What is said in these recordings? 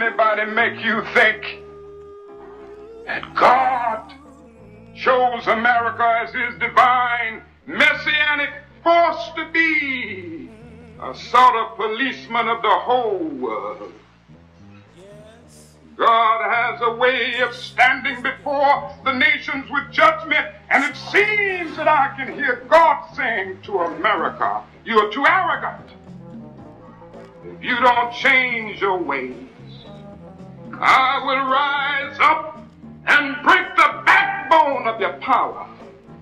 anybody make you think that God chose America as his divine messianic force to be a sort of policeman of the whole world? God has a way of standing before the nations with judgment, and it seems that I can hear God saying to America, you are too arrogant. If you don't change your ways, I will rise up and break the backbone of your power,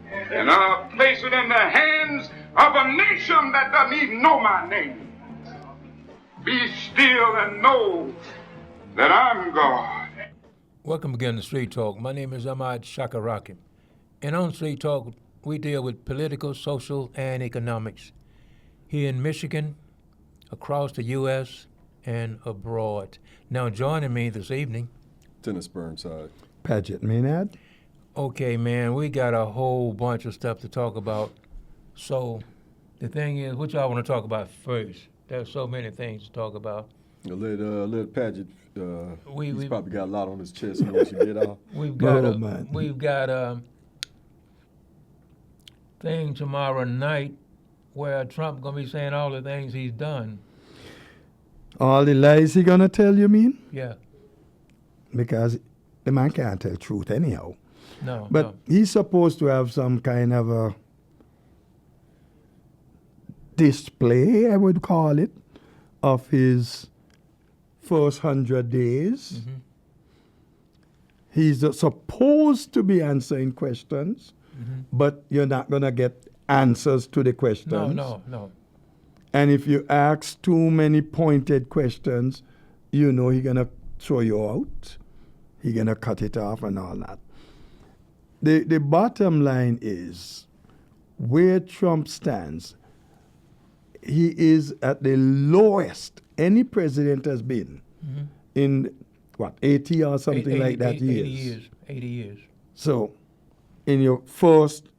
and I'll place it in the hands of a nation that doesn't even know my name. Be still and know that I'm God. Welcome again to Street Talk. My name is Ahmad Shakaraki. And on Street Talk, we deal with political, social, and economics here in Michigan, across the U.S., and abroad. Now, joining me this evening, Dennis Burnside. Paget Maynard. Okay, man, we got a whole bunch of stuff to talk about. So the thing is, what y'all want to talk about first? There's so many things to talk about. Let Paget, We've probably got a lot on his chest he wants to get off. We've got man. we've got a thing tomorrow night where Trump gonna be saying all the things he's done. All the lies he gonna tell, you mean? Yeah. Because the man can't tell truth anyhow. No. But no. he's supposed to have some kind of a display, I would call it, of his first 100 days. Mm-hmm. He's supposed to be answering questions, Mm-hmm. but you're not going to get answers to the questions. No. And if you ask too many pointed questions, you know he's going to throw you out. He's going to cut it off and all that. The bottom line is where Trump stands, he is at the lowest any president has been in, 80 or something like that 80 years. So, in your first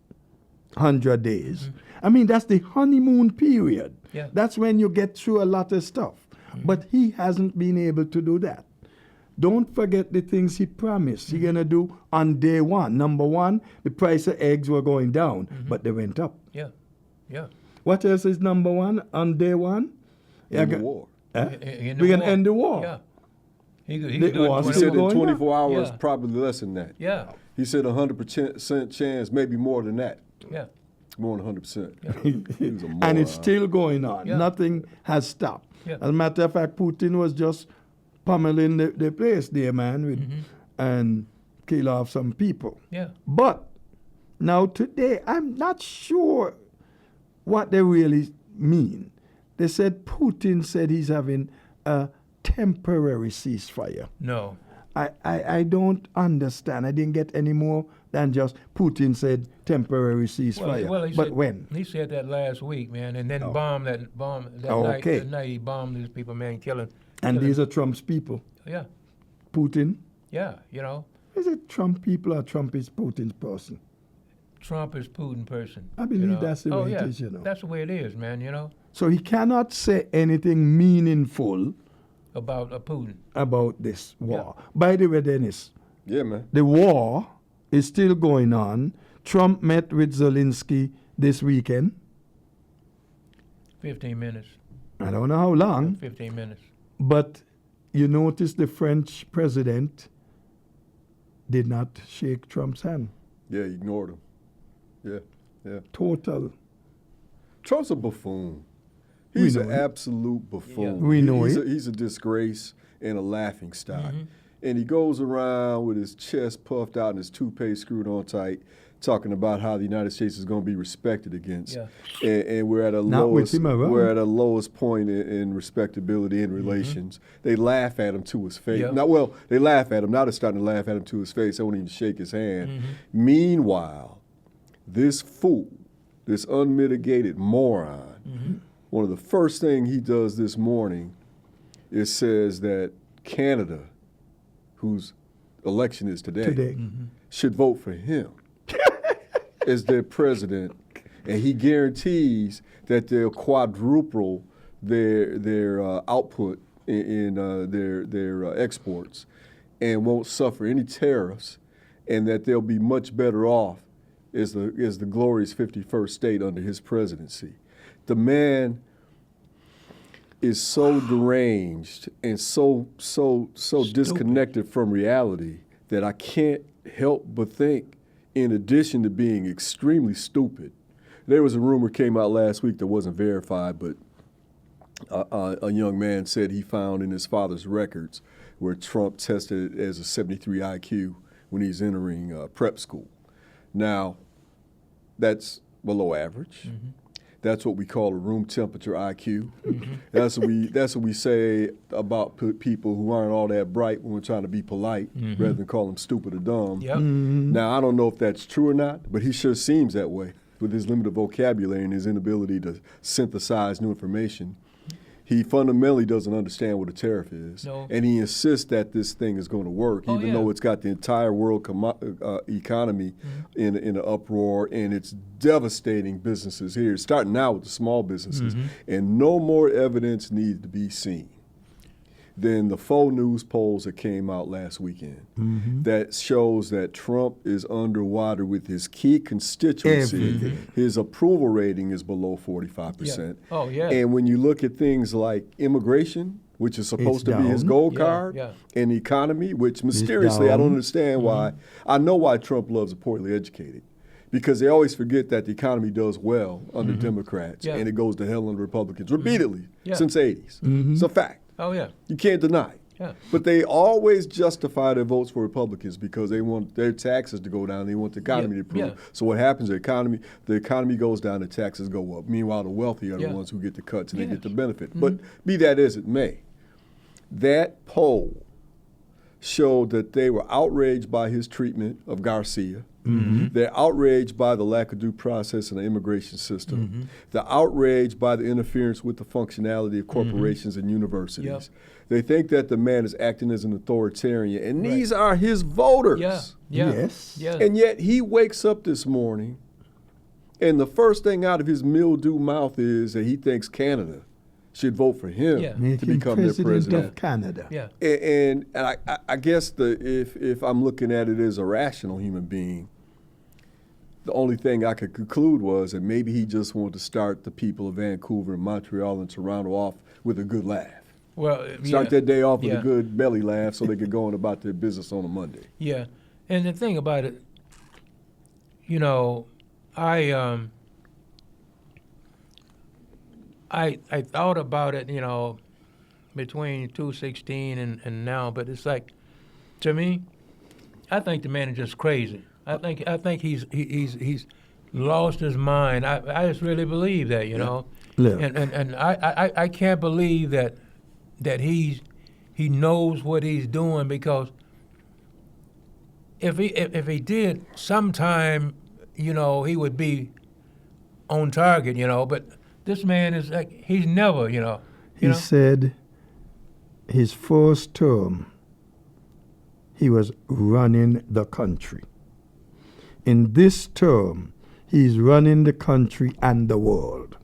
100 days, I mean, that's the honeymoon period. Yeah. That's when you get through a lot of stuff. But he hasn't been able to do that. Don't forget the things he promised he's going to do on day one. Number one, the price of eggs were going down, but they went up. Yeah. What else is number one on day one? In the war. Huh? In the We're going to war. end the war. Yeah. He The could do it war in He still said in going 24 hours, Yeah. probably less than that. Yeah. He said 100% chance, maybe more than that. Yeah. More than 100%. He was a moron. And it's still going on. Yeah. Nothing has stopped. Yeah. As a matter of fact, Putin was just pummeling the place there, man, with, and kill off some people. Yeah. But now today, I'm not sure what they really mean. They said Putin said he's having a temporary ceasefire. No. I don't understand. I didn't get any more than just Putin said temporary ceasefire. Well, he but said, when? He said that last week, man, and then bombed that Oh, night. okay. That night he bombed these people, man, killing. And these are Trump's people. Yeah. Putin. Yeah. You know, Is it Trump people or Trump is Putin's person? Trump is Putin person. I believe you know? that's the way yeah. it is, you know. That's the way it is, man. You know, So he cannot say anything meaningful about Putin. about this war. By the way, Dennis, Yeah, man. the war is still going on. Trump met with Zelensky this weekend. 15 minutes. I don't know how long, 15 minutes. but you notice the French president did not shake Trump's hand. Yeah, he ignored him. Yeah. Total. Trump's a buffoon. We He's know an it. absolute buffoon. We know he's it. He's a disgrace and a laughing stock. And he goes around with his chest puffed out and his toupee screwed on tight, talking about how the United States is going to be respected against. Yeah. And we're at a Not with lowest him around. we're at a lowest point in respectability in relations. They laugh at him to his face. Yeah. Now, well, they laugh at him. Now they're starting to laugh at him to his face. They won't even shake his hand. Meanwhile, this fool, this unmitigated moron, one of the first things he does this morning is says that Canada, whose election is today. Should vote for him as their president, and he guarantees that they'll quadruple their output in their exports and won't suffer any tariffs, and that they'll be much better off as the glorious 51st state under his presidency. The man is so deranged and so disconnected from reality that I can't help but think, in addition to being extremely stupid, there was a rumor came out last week that wasn't verified, but a young man said he found in his father's records where Trump tested as a 73 IQ when he's entering prep school. Now, that's below average. Mm-hmm. That's what we call a room temperature IQ. Mm-hmm. That's what we say about people who aren't all that bright when we're trying to be polite, mm-hmm. rather than call them stupid or dumb. Yep. Mm-hmm. Now, I don't know if that's true or not, but he sure seems that way with his limited vocabulary and his inability to synthesize new information. He fundamentally doesn't understand what a tariff is. No. And he insists that this thing is going to work, even though it's got the entire world economy mm-hmm. in an uproar, and it's devastating businesses here, starting out with the small businesses. Mm-hmm. And no more evidence needs to be seen than the faux news polls that came out last weekend mm-hmm. that shows that Trump is underwater with his key constituency. Everything. His approval rating is below 45%. Yeah. Oh, yeah. And when you look at things like immigration, which is supposed to be his gold card, and the economy, which mysteriously I don't understand mm-hmm. why. I know why Trump loves the poorly educated. Because they always forget that the economy does well under mm-hmm. Democrats, and it goes to hell under Republicans repeatedly since the 80s. Mm-hmm. It's a fact. Oh, yeah. You can't deny it. Yeah. But they always justify their votes for Republicans because they want their taxes to go down. They want the economy to improve. Yeah. So what happens, the economy goes down, the taxes go up. Meanwhile, the wealthy are the ones who get the cuts and they get the benefit. Mm-hmm. But be that as it may, that poll showed that they were outraged by his treatment of Garcia. Mm-hmm. They're outraged by the lack of due process in the immigration system. Mm-hmm. They're outraged by the interference with the functionality of corporations mm-hmm. and universities. Yep. They think that the man is acting as an authoritarian, and these are his voters. Yeah. Yeah. Yes. Yeah. And yet he wakes up this morning, and the first thing out of his mildew mouth is that he thinks Canada should vote for him to become their president of Canada. Yeah. And I guess if I'm looking at it as a rational human being, the only thing I could conclude was that maybe he just wanted to start the people of Vancouver and Montreal and Toronto off with a good laugh. Well, start that day off with a good belly laugh so they could go on about their business on a Monday. Yeah. And the thing about it, you know, I thought about it, you know, between 2016 and now, but it's like, to me, I think the man is just crazy. I think he's lost his mind. I just really believe that, you know. Look. And I can't believe that he knows what he's doing, because if he did sometime, you know, he would be on target, you know, but this man is like, he's never, you know. He said his first term, he was running the country. In this term, he's running the country and the world.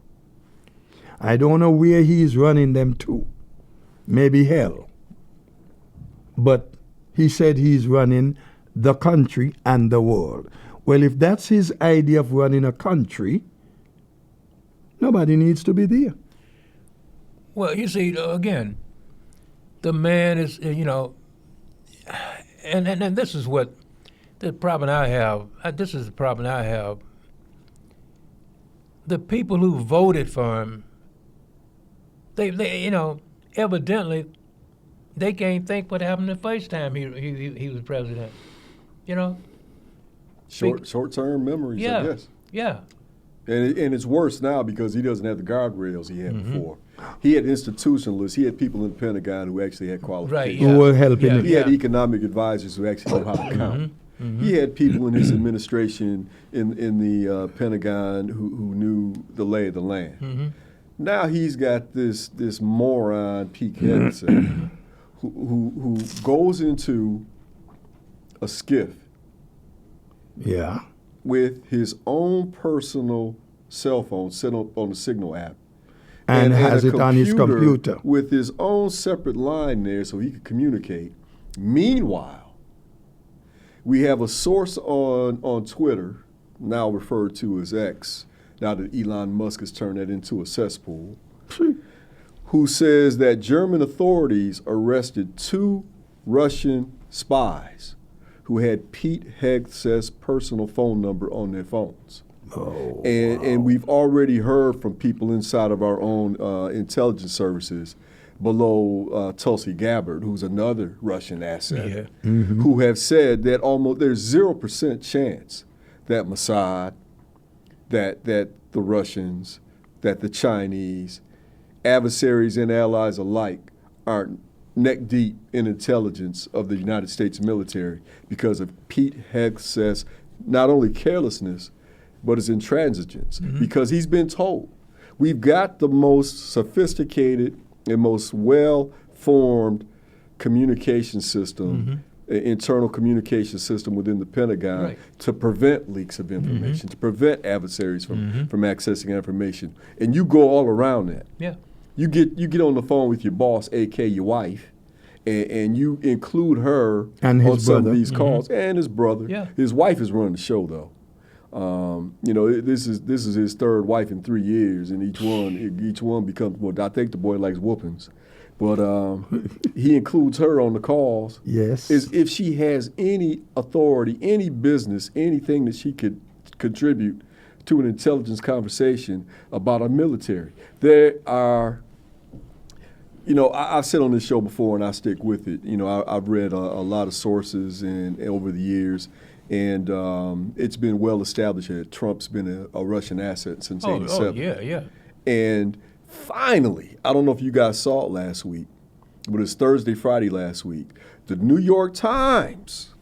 I don't know where he's running them to. Maybe hell. But he said he's running the country and the world. Well, if that's his idea of running a country, nobody needs to be there. Well, you see, again, the man is, you know, and this is what the problem I have. This is the problem I have. The people who voted for him, they you know, evidently, they can't think what happened the first time he was president. You know, short-term memories, I guess. Yeah. And it's worse now because he doesn't have the guardrails he had mm-hmm. before. He had institutionalists. He had people in the Pentagon who actually had qualifications. Right, who were helping him. He had economic advisors who actually know how to count. Mm-hmm. Mm-hmm. He had people in his administration in the Pentagon who knew the lay of the land. Mm-hmm. Now he's got this moron, Pete Henderson, who goes into a skiff with his own personal cell phone set up on the Signal app And has a it on his computer. with his own separate line there so he could communicate. Meanwhile, we have a source on Twitter, now referred to as X, now that Elon Musk has turned that into a cesspool, who says that German authorities arrested 2 Russian spies who had Pete Hegseth's personal phone number on their phones. And we've already heard from people inside of our own intelligence services below Tulsi Gabbard, who's another Russian asset, who have said that there's 0% chance that Mossad, that the Russians, that the Chinese, adversaries and allies alike aren't neck deep in intelligence of the United States military because of Pete Hegseth's not only carelessness, but his intransigence, because he's been told we've got the most sophisticated and most well-formed communication system, internal communication system within the Pentagon to prevent leaks of information, to prevent adversaries from accessing information. And you go all around that. Yeah. You get on the phone with your boss, a.k.a. your wife, and you include her And his on some brother. of these calls, and his brother. Yeah. His wife is running the show, though. This is his 3rd wife in 3 years, and each one becomes more. I think the boy likes whoopings, but he includes her on the calls. Yes. As if she has any authority, any business, anything that she could contribute to an intelligence conversation about our military. There are, I've said on this show before, and I stick with it. I've read a lot of sources and over the years. And it's been well established that Trump's been a Russian asset since '87. Oh, yeah. And finally, I don't know if you guys saw it last week, but it's Thursday, Friday last week. The New York Times,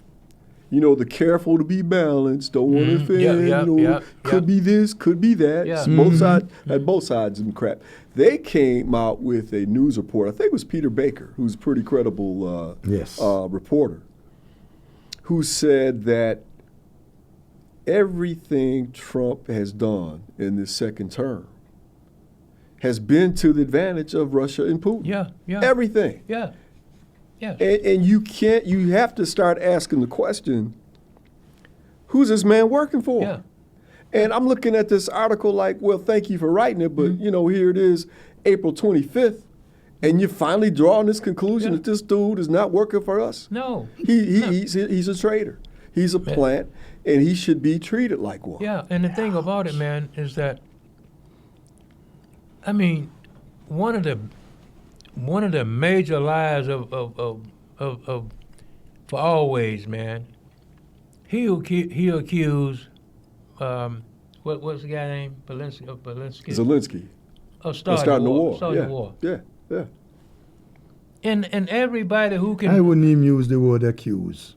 the careful to be balanced, don't want to offend, could be this, could be that. Yeah. Both sides of the crap. They came out with a news report. I think it was Peter Baker, who's a pretty credible reporter, who said that everything Trump has done in this second term has been to the advantage of Russia and Putin. Yeah. Everything. Yeah. And you have to start asking the question, who's this man working for? Yeah. And I'm looking at this article like, well, thank you for writing it, but here it is, April 25th. And you're finally drawing this conclusion that this dude is not working for us? No. He's a traitor. He's a plant, and he should be treated like one. Yeah, and the thing about it, man, is that, one of the major lies of for always, man. He accused what's the guy named Zelensky. Of Starting the war. Starting the war. Yeah. And everybody who can I wouldn't even use the word accuse.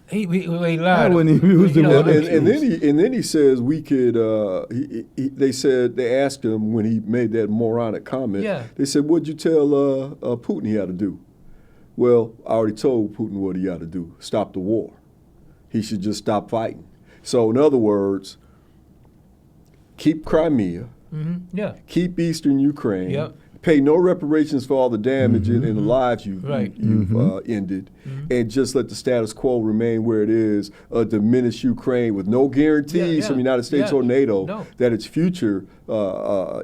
he lied. I wouldn't even use the word And accuse. then he says we could. They asked him when he made that moronic comment. Yeah. They said, "What'd you tell Putin he had to do?" Well, I already told Putin what he had to do: stop the war. He should just stop fighting. So, in other words, keep Crimea, Yeah. keep Eastern Ukraine. Yep. Pay no reparations for all the damage and the lives you've ended, and just let the status quo remain where it is. Diminish Ukraine with no guarantees from the United States or NATO that its future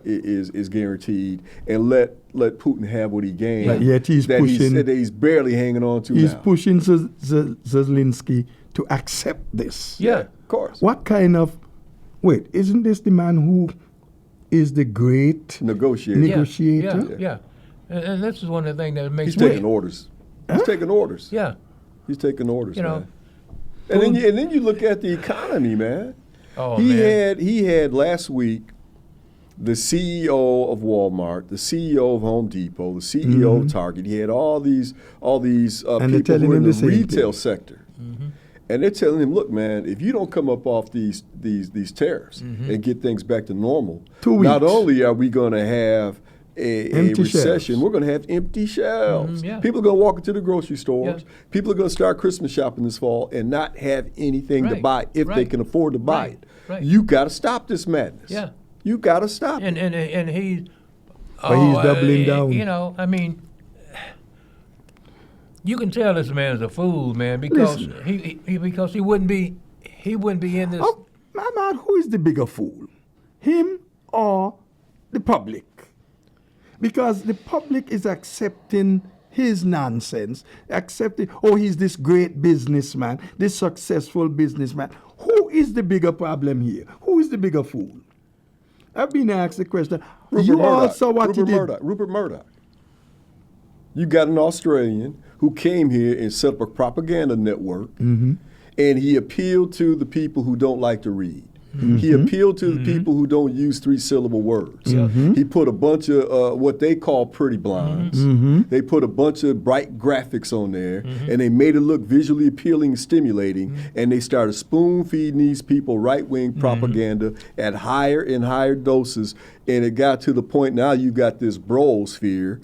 is guaranteed, and let Putin have what he gained. But yet he's pushing. that he's barely hanging on to. He's now. pushing Zelensky to accept this. Yeah. Of course. What kind of? Wait, isn't this the man who is the great Negotiator. negotiator? Yeah. And this is one of the things that makes He's taking orders. He's taking orders. Yeah. He's taking orders, You know, man. And then you look at the economy, man. Oh, He had last week the CEO of Walmart, the CEO of Home Depot, the CEO of Target. He had all these And they're people telling who are in him the the same retail thing. sector. And they're telling him, look, man, if you don't come up off these tariffs and get things back to normal, 2 weeks. not only are we going to have a Empty recession, shelves. we're going to have empty shelves. Yeah. People are going to walk into the grocery stores. Yeah. People are going to start Christmas shopping this fall and not have anything to Right. buy if they Right. can afford to buy Right. it. Right. You got to stop this madness. Yeah. You got to stop it. And he But he's doubling down. You know, I mean, you can tell this man is a fool, man, because because he wouldn't be in this. Oh, my man, who is the bigger fool? Him or the public? Because the public is accepting his nonsense, accepting, oh, he's this great businessman, this successful businessman. Who is the bigger problem here? Who is the bigger fool? I've been asked the question. You all saw what he did. Rupert Murdoch. You got an Australian who came here and set up a propaganda network, and he appealed to the people who don't like to read. He appealed to the people who don't use 3-syllable words. He put a bunch of what they call pretty blinds. They put a bunch of bright graphics on there, and they made it look visually appealing and stimulating, and they started spoon-feeding these people right-wing propaganda at higher and higher doses, and it got to the point now you got this brosphere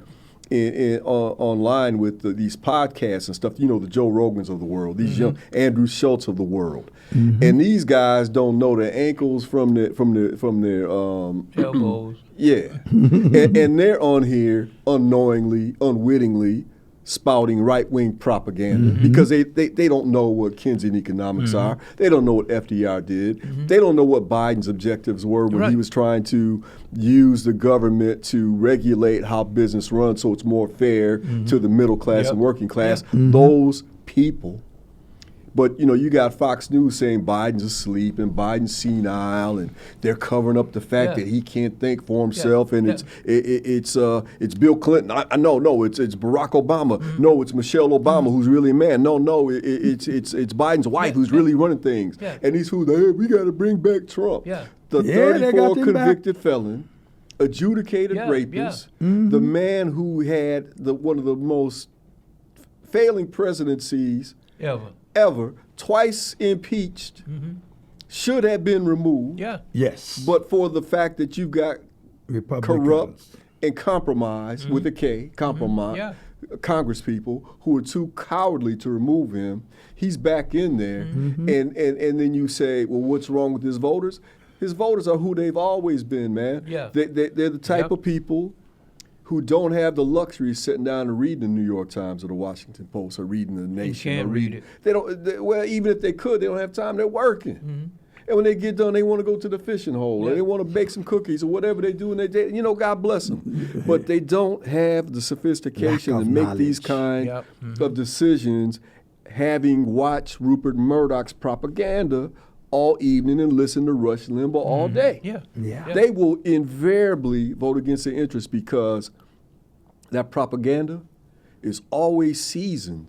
online with these podcasts and stuff, you know, the Joe Rogans of the world, these young Andrew Schultz of the world, and these guys don't know their ankles from their elbows. Yeah, and they're on here unknowingly, unwittingly spouting right-wing propaganda because they don't know what Keynesian economics are. They don't know what FDR did. They don't know what Biden's objectives were when he was trying to use the government to regulate how business runs so it's more fair to the middle class and working class. Those people. But, you know, you got Fox News saying Biden's asleep and Biden's senile, and they're covering up the fact that he can't think for himself, and it's Bill Clinton. I no, it's Barack Obama. No, it's Michelle Obama who's really a man. No, it's Biden's wife who's really running things. And these fools, hey, we got to bring back Trump. The 34 convicted felon, adjudicated rapist, the man who had one of the most failing presidencies ever, twice impeached, should have been removed. Yes. But for the fact that you've got corrupt and compromised with a K, compromise, Congress people who are too cowardly to remove him, he's back in there. And then you say, well, what's wrong with his voters? His voters are who they've always been, man. They're the type of people who don't have the luxury of sitting down and reading the New York Times or the Washington Post or reading the Nation. You can't read it. They don't. Well, even if they could, they don't have time. They're working. And when they get done, they want to go to the fishing hole or they want to bake some cookies or whatever they do in their day. You know, God bless them. But they don't have the sophistication to make these kind of decisions, having watched Rupert Murdoch's propaganda all evening and listen to Rush Limbaugh all day. They will invariably vote against their interests because that propaganda is always seasoned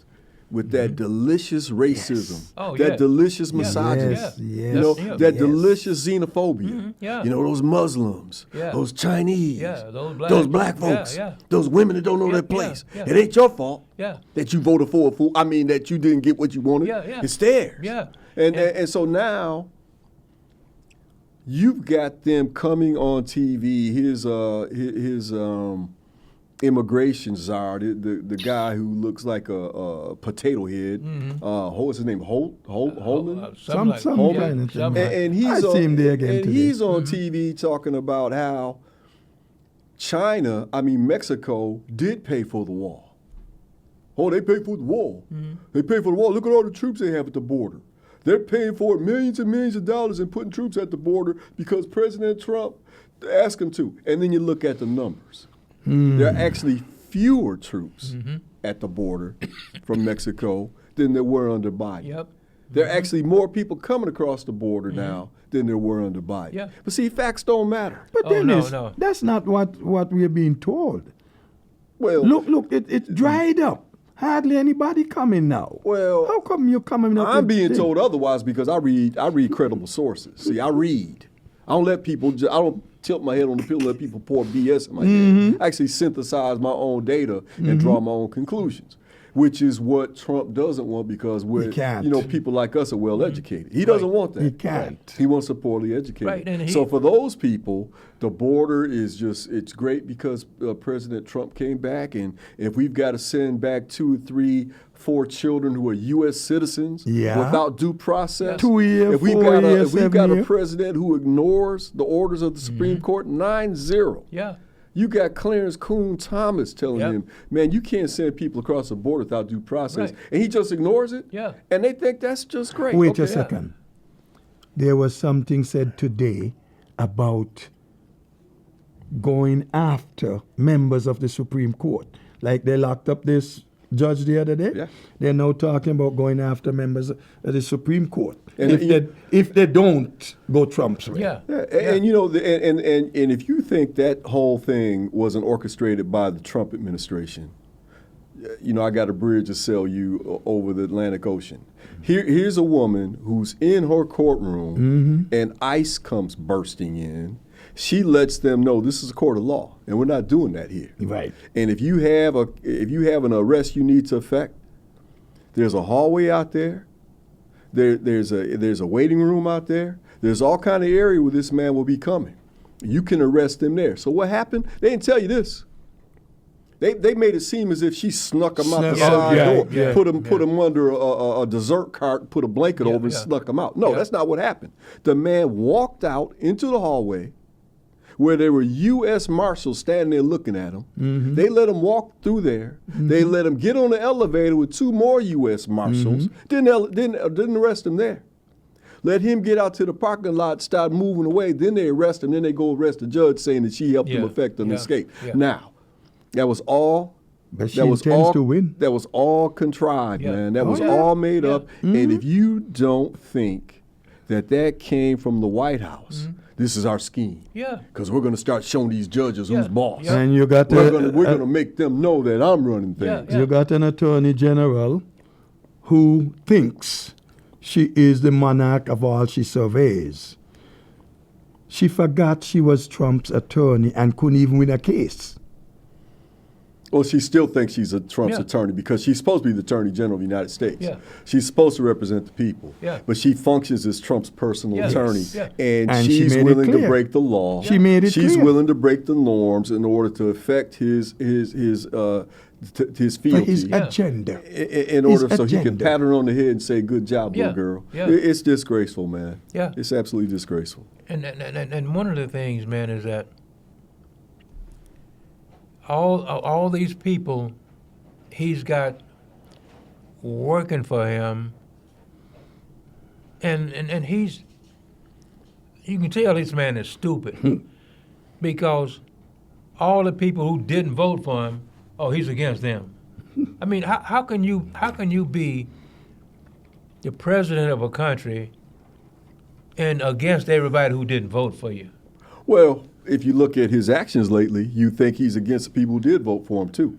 with that delicious racism, that delicious misogyny, you know, that delicious xenophobia. You know, those Muslims, those Chinese, those black folks, those women that don't know their place. It ain't your fault that you voted for a fool. I mean, that you didn't get what you wanted. It's theirs. And so now you've got them coming on TV. His immigration czar, the guy who looks like a potato head. What's his name? Holman? And he's on TV talking about how Mexico did pay for the wall. Oh, they paid for the wall. They paid for the wall. Look at all the troops they have at the border. They're paying for it millions and millions of dollars and putting troops at the border because President Trump asked them to. And then you look at the numbers. There are actually fewer troops at the border from Mexico than there were under Biden. There are actually more people coming across the border now than there were under Biden. But see, facts don't matter. But that's not what we are being told. Well, look, it's dried up. Hardly anybody coming now. Well, how come you're coming up? I'm being told otherwise because I read credible sources. See, I read. I don't let people. I don't tilt my head on the pillow and let people pour BS in my head. I actually synthesize my own data and draw my own conclusions, which is what Trump doesn't want because people like us are well educated. He doesn't want that. He can't. He wants the poorly educated. So for those people, the border is it's great because President Trump came back, and if we've got to send back 2, 3, 4 children who are U.S. citizens without due process, 2 years, if we've got a president who ignores the orders of the Supreme Court, 9-0. You got Clarence Coon Thomas telling Yep. him, man, you can't send people across the border without due process. Right. And he just ignores it. Yeah. And they think that's just great. Wait a Okay. second. There was something said today about going after members of the Supreme Court. Like they locked up this judge the other day. Yeah. They're now talking about going after members of the Supreme Court. And if they don't go Trump's way. Yeah. Yeah, and you know, and if you think that whole thing wasn't orchestrated by the Trump administration, you know, I got a bridge to sell you over the Atlantic Ocean. Here's a woman who's in her courtroom, and ICE comes bursting in. She lets them know this is a court of law, and we're not doing that here. Right. And if you have an arrest you need to effect, there's a hallway out there. There's a waiting room out there. There's all kind of area where this man will be coming. You can arrest him there. So what happened? They didn't tell you this. They made it seem as if she snuck him out the Snuck- side yeah, door, yeah, put him under a dessert cart, put a blanket over, and yeah. snuck him out. No, Yeah. that's not what happened. The man walked out into the hallway where there were U.S. Marshals standing there looking at him. They let him walk through there. They let him get on the elevator with 2 more U.S. Marshals. Didn't arrest him there. Let him get out to the parking lot, start moving away. Then they arrest him. Then they go arrest the judge saying that she helped him Yeah, effect an yeah, escape. yeah. Now, that was all. But she that was intends all, to win. That was all contrived, Yeah. man. That Oh, was yeah. all made Yeah. up. And if you don't think that came from the White House, this is our scheme. Yeah. Because we're going to start showing these judges Yeah. who's boss. Yeah. And you got We're a- going to make them know that I'm running Yeah, things. yeah. You got an attorney general who thinks she is the monarch of all she surveys. She forgot she was Trump's attorney and couldn't even win a case. Well, she still thinks she's a Trump's Yeah. attorney because she's supposed to be the Attorney General of the United States. Yeah. She's supposed to represent the people. Yeah. But she functions as Trump's personal Yeah. attorney. Yes. Yeah. And And she she's made it willing to clear. break the law. She made it She's clear. willing to break the norms in order to affect his For fealty. his Yeah. agenda. In His order so he can agenda. pat her on the head and say, good job, Yeah. little girl. Yeah. It's disgraceful, man. Yeah. It's absolutely disgraceful. And one of the things, man, is that all these people he's got working for him, and he's, you can tell this man is stupid because all the people who didn't vote for him, oh, he's against them. I mean, how can you be the president of a country and against everybody who didn't vote for you? Well, if you look at his actions lately, you think he's against the people who did vote for him, too.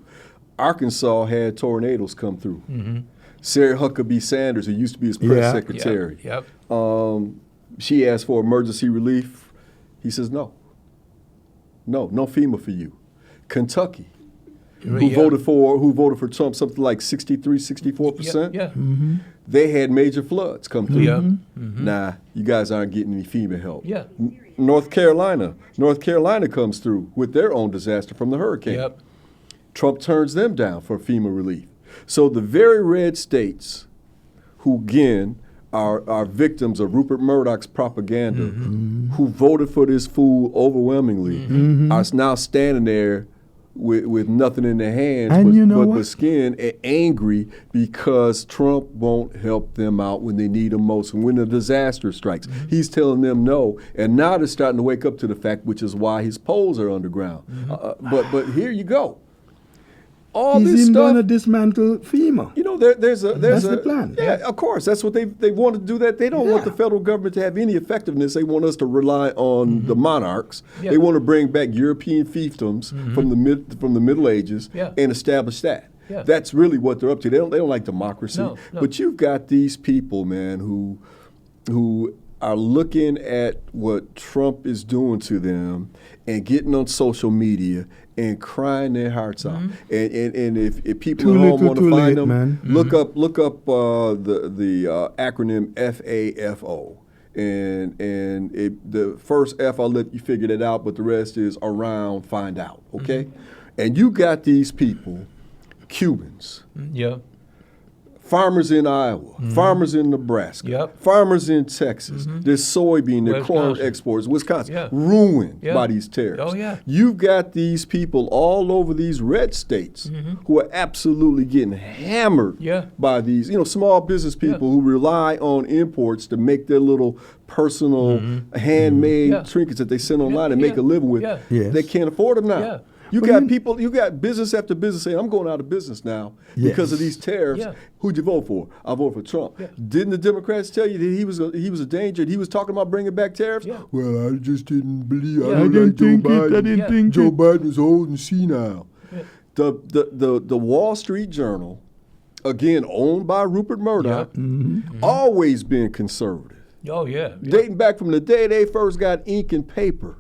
Arkansas had tornadoes come through. Sarah Huckabee Sanders, who used to be his press Yeah. secretary, Yep. she asked for emergency relief. He says, no, no FEMA for you. Kentucky, who Yeah. voted for Trump something like 63, 64%. Yeah. They had major floods come through. Yep. Nah, you guys aren't getting any FEMA help. Yeah. North Carolina comes through with their own disaster from the hurricane. Yep. Trump turns them down for FEMA relief. So the very red states who, again, are victims of Rupert Murdoch's propaganda, who voted for this fool overwhelmingly, are now standing there with nothing in their hands And you know but what? skin and angry because Trump won't help them out when they need him most and when the disaster strikes. He's telling them no, and now they're starting to wake up to the fact, which is why his polls are underground. But here you go. All He's this even going to stuff. dismantle FEMA. You know, there's That's the plan. Yeah, of course. That's what they want to do. That they don't want the federal government to have any effectiveness. They want us to rely on the monarchs. Yeah. They want to bring back European fiefdoms from the Middle Ages Yeah. and establish that. Yeah. That's really what they're up to. They don't like democracy. No. But you've got these people, man, who are looking at what Trump is doing to them and getting on social media and crying their hearts out. And if people Too at home little, want too to find late, them, man. look up the acronym FAFO. And the first F, I'll let you figure that out, but the rest is around, find out, okay? And you got these people, Cubans, Yeah. Farmers in Iowa, farmers in Nebraska, Yep. farmers in Texas, their soybean, their corn Wisconsin. exports, Wisconsin, Yeah. ruined Yeah. by these tariffs. Oh, yeah. You've got these people all over these red states who are absolutely getting hammered Yeah. by these, small business people who rely on imports to make their little personal handmade Yeah. trinkets that they send online and make Yeah. a living with. Yeah. Yes. They can't afford them now. Yeah. You got people, you got business after business saying, I'm going out of business now because of these tariffs. Yeah. Who'd you vote for? I vote for Trump. Yeah. Didn't the Democrats tell you that he was a danger? He was talking about bringing back tariffs? Yeah. Well, I just didn't believe. Yeah. I I don't didn't like Joe think it. I Biden. didn't Yeah. think Joe it. Biden was old and senile. Yeah. The Wall Street Journal, again owned by Rupert Murdoch, always been conservative. Oh, yeah. Yeah. Dating back from the day they first got ink and paper,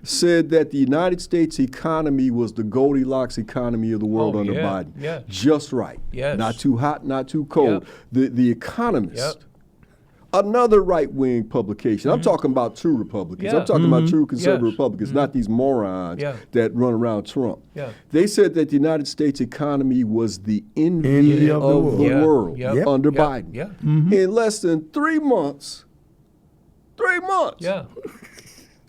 said that the United States economy was the Goldilocks economy of the world Oh, under yeah, Biden. yeah. Just right. Yes. Not too hot, not too cold. Yep. The Economist. Yep. Another right-wing publication. I'm talking about true Republicans. Yeah. I'm talking about true conservative Yes. Republicans, not these morons Yeah. that run around Trump. Yeah. They said that the United States economy was the envy Envy of the of the Yeah. world Yep. under Yep. Biden. Yeah. In less than 3 months, 3 months, Yeah.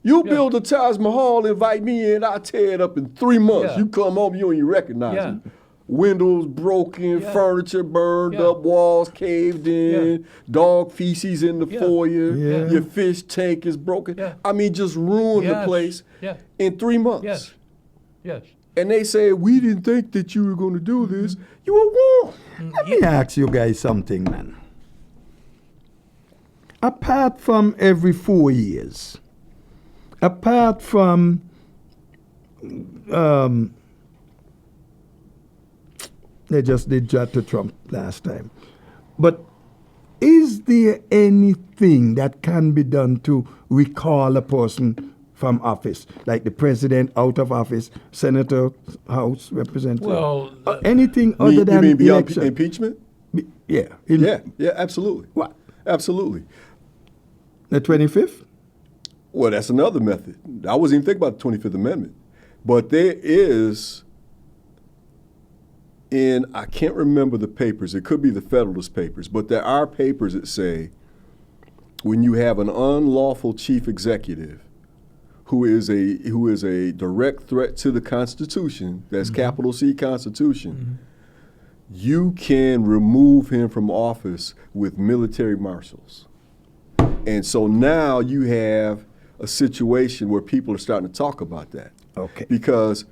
you build a Taj Mahal, invite me in, I'll tear it up in 3 months. Yeah. You come home, you don't even recognize Yeah. it. Windows broken, Yeah. furniture burned Yeah. up, walls caved in, Yeah. dog feces in the Yeah. foyer, Yeah. your fish tank is broken. Yeah. I mean, just ruined the Yes. place Yeah. in 3 months. Yes. Yes. And they say, we didn't think that you were going to do this. You were warned. Let me ask you guys something, man. Apart from every 4 years, apart from they just did that to Trump last time, but is there anything that can be done to recall a person from office, like the president out of office, senator, House representative? Well, anything You other mean- than you mean beyond election? impeachment? Yeah. Yeah, absolutely. What? Absolutely. The 25th? Well, that's another method. I wasn't even thinking about the 25th Amendment. But there is, I can't remember the papers, it could be the Federalist Papers, but there are papers that say when you have an unlawful chief executive who is a direct threat to the Constitution, that's capital C Constitution, you can remove him from office with military marshals. And so now you have a situation where people are starting to talk about that. Okay. Because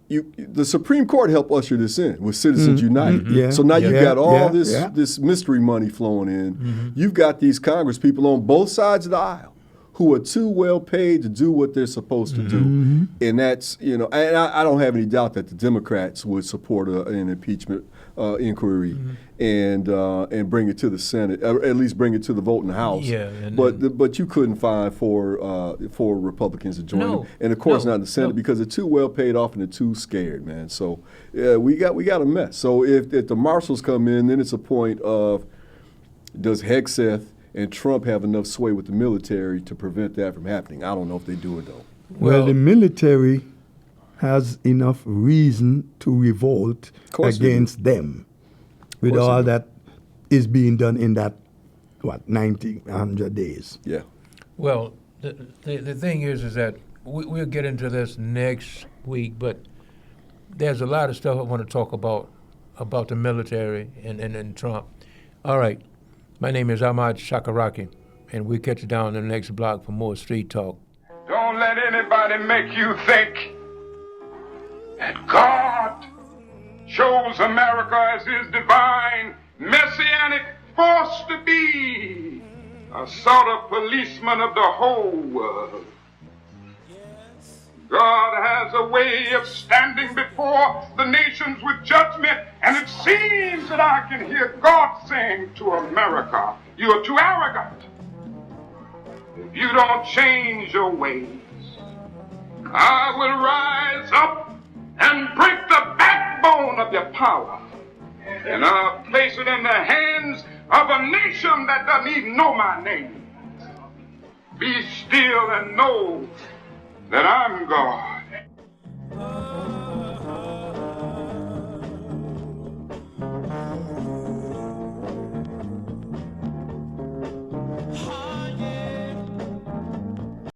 the Supreme Court helped usher this in with Citizens United. Yeah. So now you've got all Yeah. this mystery money flowing in. You've got these Congress people on both sides of the aisle who are too well paid to do what they're supposed to do. And that's, and I don't have any doubt that the Democrats would support an impeachment inquiry and bring it to the Senate, or at least bring it to the vote in the House. Yeah, But you couldn't find four Republicans to join No, them. And of course no, not in the Senate no. because they're too well paid off and they're too scared, man. So we got a mess. So if the marshals come in, then it's a point of, does Hegseth and Trump have enough sway with the military to prevent that from happening? I don't know if they do it though. Well, the military has enough reason to revolt course they do. against them with course they all do. that is being done in that, 100 days. Yeah. Well, the thing is that we'll get into this next week, but there's a lot of stuff I want to talk about the military and Trump. All right. My name is Ahmad Shakaraki, and we'll catch you down in the next block for more Street Talk. Don't let anybody make you think that God chose America as his divine messianic force to be a sort of policeman of the whole world. God has a way of standing before the nations with judgment, and it seems that I can hear God saying to America, you are too arrogant. If you don't change your ways, I will rise up and break the backbone of your power, and I'll place it in the hands of a nation that doesn't even know my name. Be still and know that I'm God.